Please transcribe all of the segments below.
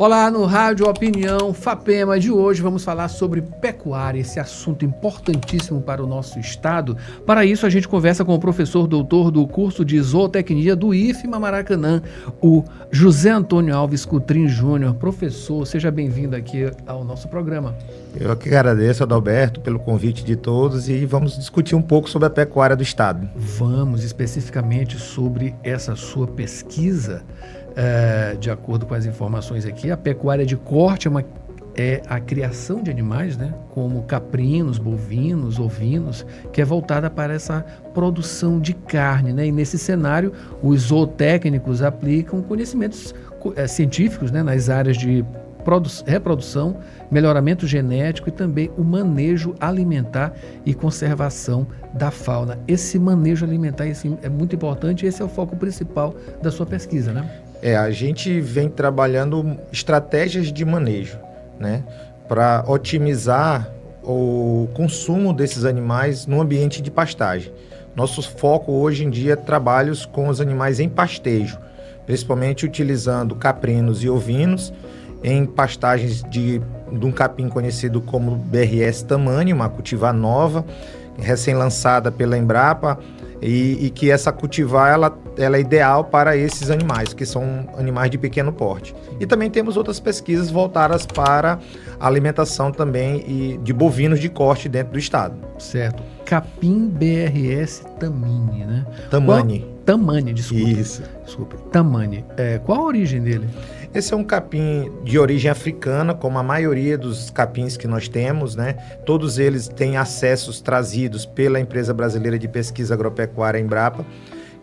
Olá, no Rádio Opinião FAPEMA de hoje vamos falar sobre pecuária, esse assunto importantíssimo para o nosso estado. Para isso a gente conversa com o professor doutor do curso de zootecnia do IFMA Maracanã, o José Antônio Alves Cutrim Júnior. Professor, seja bem-vindo aqui ao nosso programa. Eu que agradeço, Adalberto, pelo convite de todos e vamos discutir um pouco sobre a pecuária do estado. Vamos especificamente sobre essa sua pesquisa. De acordo com as informações aqui, a pecuária de corte é a criação de animais, né, como caprinos, bovinos, ovinos, que é voltada para essa produção de carne, né? E nesse cenário, os zootécnicos aplicam conhecimentos científicos, né, nas áreas de reprodução, melhoramento genético e também o manejo alimentar e conservação da fauna. Esse manejo alimentar é muito importante e esse é o foco principal da sua pesquisa, né? A gente vem trabalhando estratégias de manejo, né, para otimizar o consumo desses animais no ambiente de pastagem. Nosso foco hoje em dia é trabalhos com os animais em pastejo, principalmente utilizando caprinos e ovinos em pastagens de um capim conhecido como BRS Tamanni, uma cultivar nova, recém-lançada pela Embrapa, e que essa cultivar ela é ideal para esses animais, que são animais de pequeno porte. E também temos outras pesquisas voltadas para a alimentação também de bovinos de corte dentro do estado. Certo. Capim BRS Tamanni, né? Tamanni, desculpa. Isso. Desculpa. Tamanni. Qual a origem dele? Esse é um capim de origem africana, como a maioria dos capins que nós temos, né? Todos eles têm acessos trazidos pela Empresa Brasileira de Pesquisa Agropecuária, Embrapa,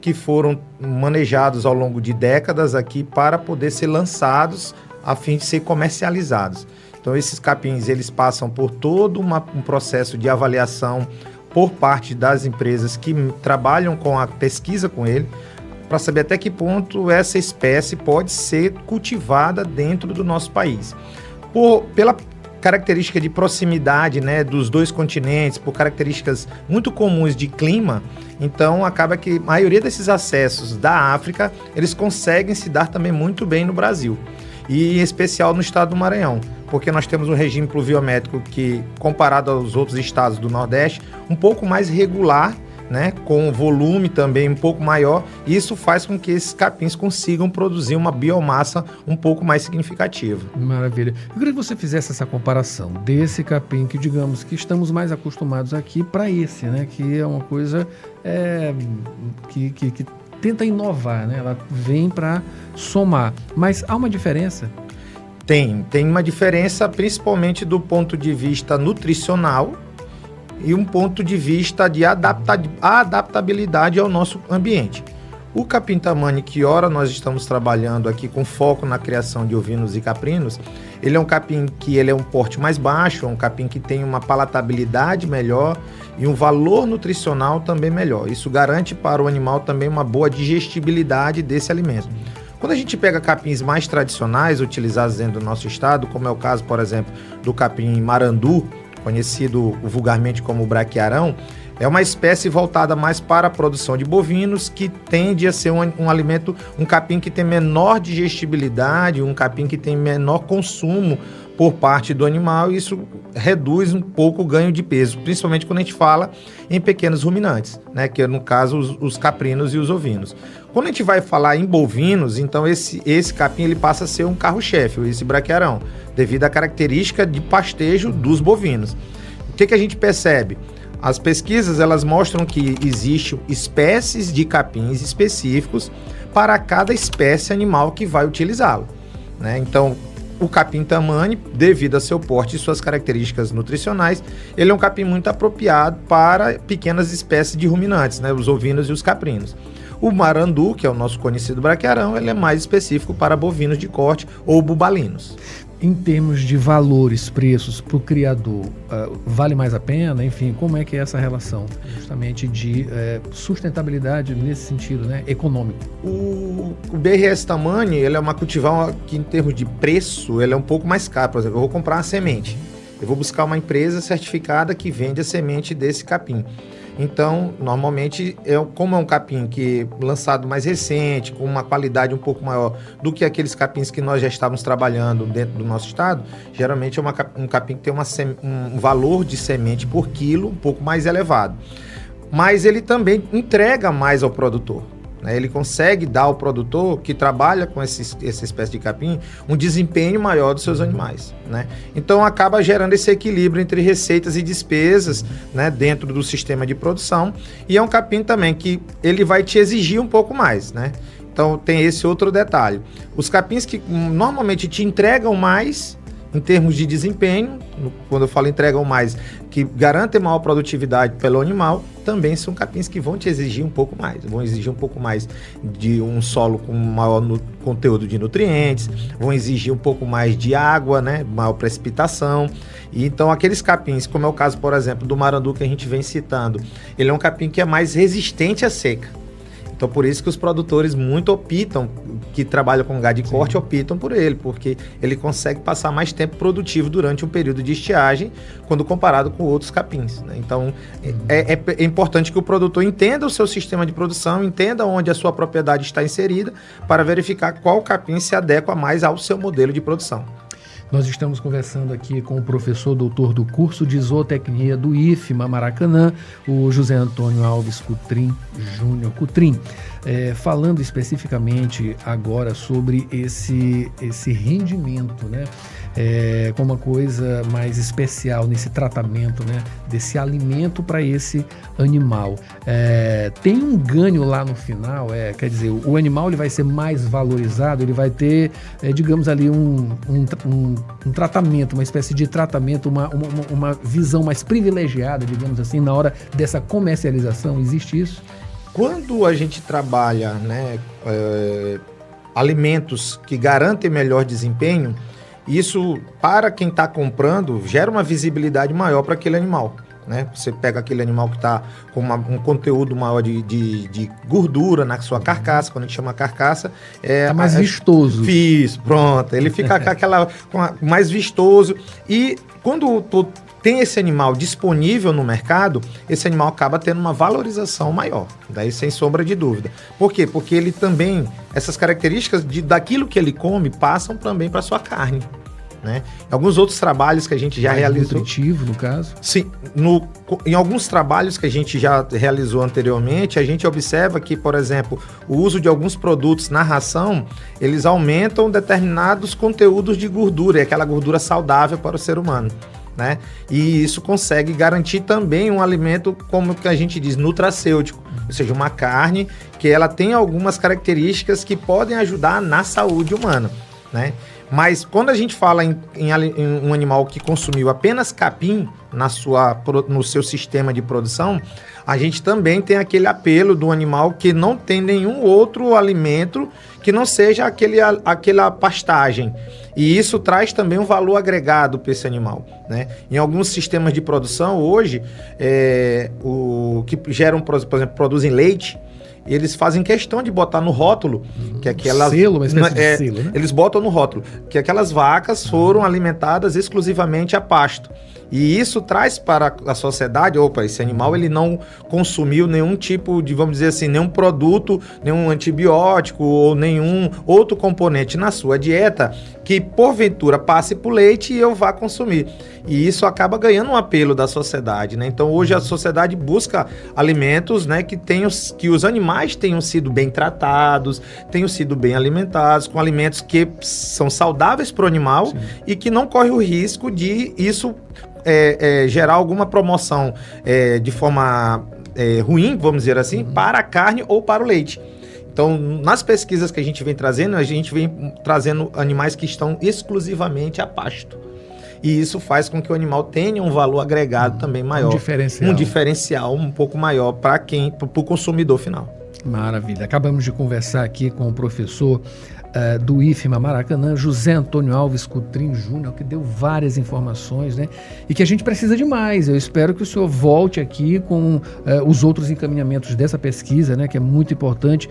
que foram manejados ao longo de décadas aqui para poder ser lançados a fim de ser comercializados. Então, esses capins, eles passam por todo um processo de avaliação por parte das empresas que trabalham com a pesquisa com ele, para saber até que ponto essa espécie pode ser cultivada dentro do nosso país. Pela característica de proximidade, né, dos dois continentes, por características muito comuns de clima, então acaba que a maioria desses acessos da África, eles conseguem se dar também muito bem no Brasil, e em especial no estado do Maranhão, porque nós temos um regime pluviométrico que, comparado aos outros estados do Nordeste, um pouco mais regular, né, com volume também um pouco maior, e isso faz com que esses capins consigam produzir uma biomassa um pouco mais significativa. Maravilha. Eu queria que você fizesse essa comparação desse capim que, digamos, que estamos mais acostumados aqui para esse, né, que é uma coisa que tenta inovar, né, ela vem para somar, mas há uma diferença? Tem uma diferença, principalmente do ponto de vista nutricional, e um ponto de vista de adaptabilidade ao nosso ambiente. O capim Tamanni, que ora nós estamos trabalhando aqui com foco na criação de ovinos e caprinos, ele é um capim que ele é um porte mais baixo, é um capim que tem uma palatabilidade melhor e um valor nutricional também melhor. Isso garante para o animal também uma boa digestibilidade desse alimento. Quando a gente pega capins mais tradicionais utilizados dentro do nosso estado, como é o caso, por exemplo, do capim marandu, conhecido vulgarmente como braquiarão, é uma espécie voltada mais para a produção de bovinos, que tende a ser um alimento, um capim que tem menor digestibilidade, um capim que tem menor consumo por parte do animal, e isso reduz um pouco o ganho de peso, principalmente quando a gente fala em pequenos ruminantes, né, que é no caso os caprinos e os ovinos. Quando a gente vai falar em bovinos, então esse capim ele passa a ser um carro-chefe, esse braquiarão, devido à característica de pastejo dos bovinos. O que a gente percebe? As pesquisas elas mostram que existem espécies de capins específicos para cada espécie animal que vai utilizá-lo, né? Então, o capim Tamanni, devido a seu porte e suas características nutricionais, ele é um capim muito apropriado para pequenas espécies de ruminantes, né? Os ovinos e os caprinos. O marandu, que é o nosso conhecido braquiarão, ele é mais específico para bovinos de corte ou bubalinos. Em termos de valores, preços para o criador, vale mais a pena? Enfim, como é que é essa relação justamente de sustentabilidade nesse sentido, né, econômico? O BRS Tamanni, ele é uma cultivar que em termos de preço, ele é um pouco mais caro. Por exemplo, eu vou comprar uma semente. Eu vou buscar uma empresa certificada que vende a semente desse capim. Então, normalmente, como é um capim que lançado mais recente, com uma qualidade um pouco maior do que aqueles capins que nós já estávamos trabalhando dentro do nosso estado, geralmente é um capim que tem um valor de semente por quilo um pouco mais elevado. Mas ele também entrega mais ao produtor. Ele consegue dar ao produtor que trabalha com essa espécie de capim um desempenho maior dos seus animais, né? Então acaba gerando esse equilíbrio entre receitas e despesas, né, dentro do sistema de produção. E é um capim também que ele vai te exigir um pouco mais, né? Então tem esse outro detalhe. Os capins que normalmente te entregam mais em termos de desempenho, quando eu falo entregam mais, que garantem maior produtividade pelo animal, também são capins que vão te exigir um pouco mais. Vão exigir um pouco mais de um solo com maior conteúdo de nutrientes, vão exigir um pouco mais de água, né, maior precipitação. E então aqueles capins, como é o caso, por exemplo, do marandu que a gente vem citando, ele é um capim que é mais resistente à seca. Então, por isso que os produtores muito optam, que trabalham com gado de corte, optam por ele, porque ele consegue passar mais tempo produtivo durante um período de estiagem, quando comparado com outros capins, né? Então, é importante que o produtor entenda o seu sistema de produção, entenda onde a sua propriedade está inserida, para verificar qual capim se adequa mais ao seu modelo de produção. Nós estamos conversando aqui com o professor doutor do curso de zootecnia do IFMA Maracanã, o José Antônio Alves Cutrim Júnior Cutrim, falando especificamente agora sobre esse rendimento, né? Com uma coisa mais especial nesse tratamento, né, desse alimento para esse animal. Tem um ganho lá no final, quer dizer, o animal ele vai ser mais valorizado, ele vai ter, digamos ali, um tratamento, uma espécie de tratamento, uma visão mais privilegiada, digamos assim, na hora dessa comercialização. Existe isso? Quando a gente trabalha, né, alimentos que garantem melhor desempenho, isso, para quem está comprando, gera uma visibilidade maior para aquele animal, né? Você pega aquele animal que está com um conteúdo maior de gordura na sua carcaça, quando a gente chama carcaça... Está mais vistoso. Isso, pronto. Ele fica mais vistoso. E quando tem esse animal disponível no mercado, esse animal acaba tendo uma valorização maior, daí sem sombra de dúvida. Por quê? Porque ele também, essas características daquilo que ele come passam também para a sua carne, né? Alguns outros trabalhos que a gente já realizou... nutritivo, no caso? Sim, em alguns trabalhos que a gente já realizou anteriormente, a gente observa que, por exemplo, o uso de alguns produtos na ração, eles aumentam determinados conteúdos de gordura, e aquela gordura saudável para o ser humano, né? E isso consegue garantir também um alimento, como que a gente diz, nutracêutico, ou seja, uma carne que ela tem algumas características que podem ajudar na saúde humana, né? Mas quando a gente fala em um animal que consumiu apenas capim no seu sistema de produção, a gente também tem aquele apelo do animal que não tem nenhum outro alimento que não seja aquela pastagem. E isso traz também um valor agregado para esse animal, né? Em alguns sistemas de produção hoje, o que geram, por exemplo, produzem leite, eles fazem questão de botar no rótulo que aquelas... Selo, uma espécie de selo, né? Eles botam no rótulo que aquelas vacas foram alimentadas exclusivamente a pasto. E isso traz para a sociedade, esse animal ele não consumiu nenhum tipo de, vamos dizer assim, nenhum produto, nenhum antibiótico ou nenhum outro componente na sua dieta que porventura passe por leite e eu vá consumir. E isso acaba ganhando um apelo da sociedade, né? Então hoje a sociedade busca alimentos, né, que os animais tenham sido bem tratados, tenham sido bem alimentados, com alimentos que são saudáveis para o animal. Sim. E que não corre o risco de isso gerar alguma promoção de forma ruim, vamos dizer assim, para a carne ou para o leite. Então, nas pesquisas que a gente vem trazendo animais que estão exclusivamente a pasto. E isso faz com que o animal tenha um valor agregado também maior. Um diferencial um pouco maior para o consumidor final. Maravilha. Acabamos de conversar aqui com o professor do IFMA Maracanã, José Antônio Alves Cutrim Júnior, que deu várias informações, né? E que a gente precisa de mais. Eu espero que o senhor volte aqui com os outros encaminhamentos dessa pesquisa, né? Que é muito importante,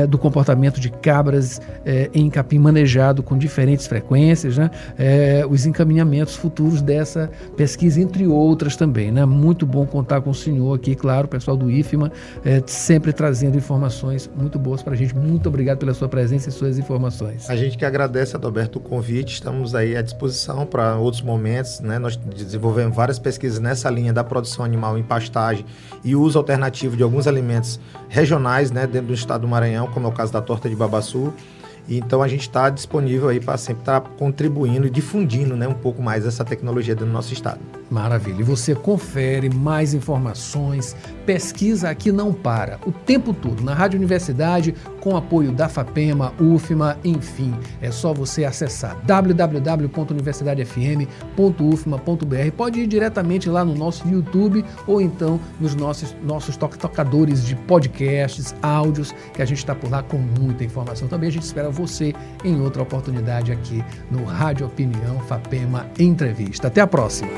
do comportamento de cabras em capim manejado com diferentes frequências, né? Os encaminhamentos futuros dessa pesquisa, entre outras também, né? Muito bom contar com o senhor aqui, claro, o pessoal do IFMA, sempre trazendo informações muito boas para a gente. Muito obrigado pela sua presença e suas informações. A gente que agradece, Adalberto, o convite. Estamos aí à disposição para outros momentos, né? Nós desenvolvemos várias pesquisas nessa linha da produção animal em pastagem e uso alternativo de alguns alimentos regionais, né, dentro do estado do Maranhão, como é o caso da torta de babaçu. Então a gente está disponível aí para sempre estar contribuindo e difundindo, né, um pouco mais essa tecnologia dentro do nosso estado. Maravilha. E você confere mais informações, pesquisa aqui não para, o tempo todo, na Rádio Universidade, com apoio da FAPEMA, UFMA, enfim. É só você acessar www.universidadefm.ufma.br. Pode ir diretamente lá no nosso YouTube ou então nos nossos tocadores de podcasts, áudios, que a gente está por lá com muita informação. Também a gente espera você em outra oportunidade aqui no Rádio Opinião FAPEMA Entrevista. Até a próxima.